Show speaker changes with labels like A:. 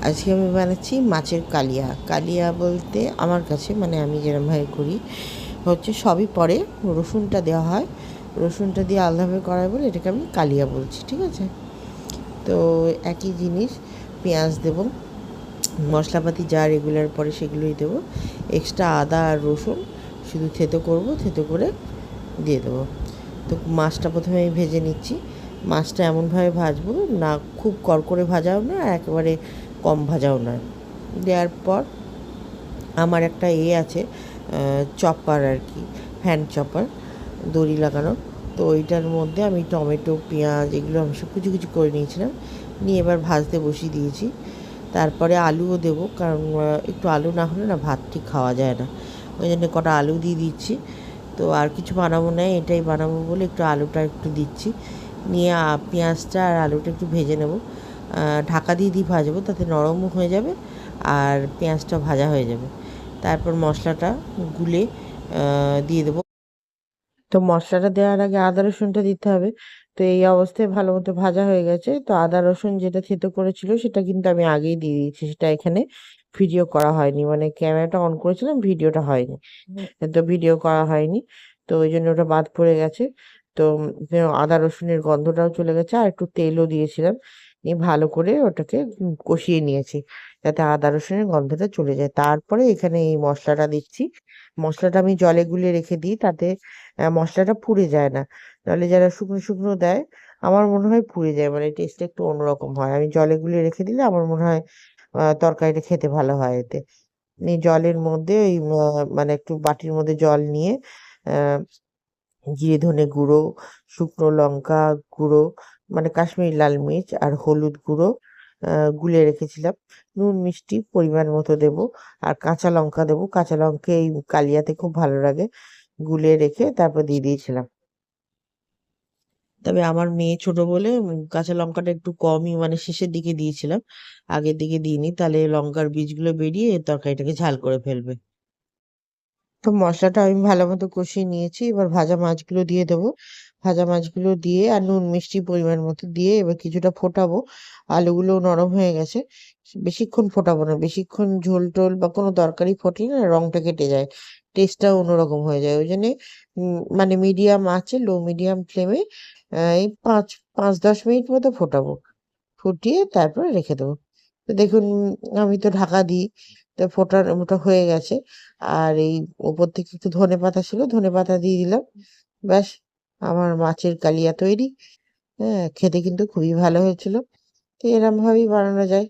A: আজকে আমি বানাচ্ছি মাছের কালিয়া। কালিয়া বলতে আমার কাছে মানে আমি যেরকমভাবে করি হচ্ছে সবই পরে রসুনটা দেওয়া হয়, রসুনটা দিয়ে আলাদাভাবে করা হয় বলে এটাকে আমি কালিয়া বলছি, ঠিক আছে? তো একই জিনিস, পেঁয়াজ দেবো, মশলাপাতি যা রেগুলার পরে সেগুলোই দেবো, এক্সট্রা আদা আর রসুন শুধু থেতো করব, থেতো করে দিয়ে দেবো। তো মাছটা প্রথমে আমি ভেজে নিচ্ছি। মাছটা এমনভাবে ভাজবো না, খুব কড়কড়ে ভাজাও না, আর একেবারে কম ভাজাও নয়। দেওয়ার পর আমার একটা আছে, চপার আর কি, হ্যান্ড চপার, দড়ি লাগানো। তো ওইটার মধ্যে আমি টমেটো, পেঁয়াজ এগুলো আমি সব কুচি কুচি করে নিয়েছিলাম, নিয়ে এবার ভাজতে বসিয়ে দিয়েছি। তারপরে আলুও দেবো, কারণ একটু আলু না হলে না ভাত ঠিক খাওয়া যায় না, ওই জন্য কটা আলু দিয়ে দিচ্ছি। তো আর কিছু বানাবো না, এটাই বানাবো বলে একটু আলুটা একটু দিচ্ছি, নিয়ে পেঁয়াজটা আর আলুটা একটু ভেজে নেব। ঢাকা দিয়ে ভাজবো, তাতে নরমও হয়ে যাবে আর পেঁয়াজটা ভাজা হয়ে যাবে। তারপর মশলাটা গুলে দিয়ে দেবো। তো মশলাটা দেওয়ার আগে আদা রসুনটা দিতে হবে। তো এই অবস্থায় ভালো মতো ভাজা হয়ে গেছে। তো আদা রসুন যেটা থেতো করেছিল সেটা কিন্তু আমি আগেই দিয়ে দিয়েছি, সেটা এখানে ভিডিও করা হয়নি, মানে ক্যামেরাটা অন করেছিলাম, ভিডিওটা হয়নি। তো ভিডিও করা হয়নি, তো ওই জন্য ওটা বাদ পড়ে গেছে। তো আদা রসুনের গন্ধটাও চলে গেছে, আর একটু তেলও দিয়েছিলাম, নিয়ে ভালো করে ওটাকে কষিয়ে নিয়েছি যাতে আদা রসুনের গন্ধটা চলে যায়। তারপরে এখানে এই মশলাটা দিচ্ছি। মশলাটা আমি জলে গুলিয়ে রেখে দিই, তাতে মশলাটা পুড়ে যায় না। নাহলে যারা শুকনো শুকনো দেয় আমার মনে হয় পুড়ে যায়, মানে টেস্টটা একটু অন্যরকম হয়। আমি জলে গুলিয়ে রেখে দিলে আমার মনে হয় তরকারিটা খেতে ভালো হয় এতে। এই জলের মধ্যে ওই মানে একটু বাটির মধ্যে জল নিয়ে আহ জিরে ধনে গুঁড়ো, শুকনো লঙ্কা গুঁড়ো, মানে কাশ্মীরি লাল মির্চ আর হলুদ গুঁড়ো গুলে রেখেছিলাম। নুন মিষ্টি পরিমাণ মতো দেবো, আর কাঁচা লঙ্কা দেবো। কাঁচা লঙ্কা এই কালিয়াতে খুব ভালো লাগে। গুলে রেখে তারপর দিয়ে দিয়েছিলাম। তবে আমার মেয়ে ছোট বলে কাঁচা লঙ্কাটা একটু কমই, মানে শেষের দিকে দিয়েছিলাম, আগের দিকে দিইনি, তাহলে লঙ্কার বীজগুলো বেরিয়ে তরকারিটাকে ঝাল করে ফেলবে। তো মশলাটা আমি ভালো মতো কষিয়ে নিয়েছি, এবার ভাজা মাছগুলো দিয়ে দেবো। ভাজা মাছগুলো দিয়ে আর নুন মিষ্টি পরিমাণ মতো দিয়ে এবার কিছুটা ফোটাবো। আলুগুলো নরম হয়ে গেছে, বেশিক্ষণ ফোটাবো না, বেশিক্ষণ ঝোল টোল বা কোনো তরকারি ফোটলে না রংটা কেটে যায়, টেস্টটাও অন্যরকম হয়ে যায়। ওই জন্যে মানে মিডিয়াম আছে, লো মিডিয়াম ফ্লেমে এই 5-10 মিনিট মতো ফোটাবো, ফুটিয়ে তারপরে রেখে দেবো। তো দেখুন, আমি তো ঢাকা দিই, তো ওটা হয়ে গেছে। আর এই ওপর থেকে একটু ধনেপাতা ছিল, ধনেপাতা দিয়ে দিলাম। ব্যাস, আমার মাছের কালিয়া তৈরি। হ্যাঁ, খেতে কিন্তু খুবই ভালো হয়েছিল। তো এরম ভাবেই বানানো যায়।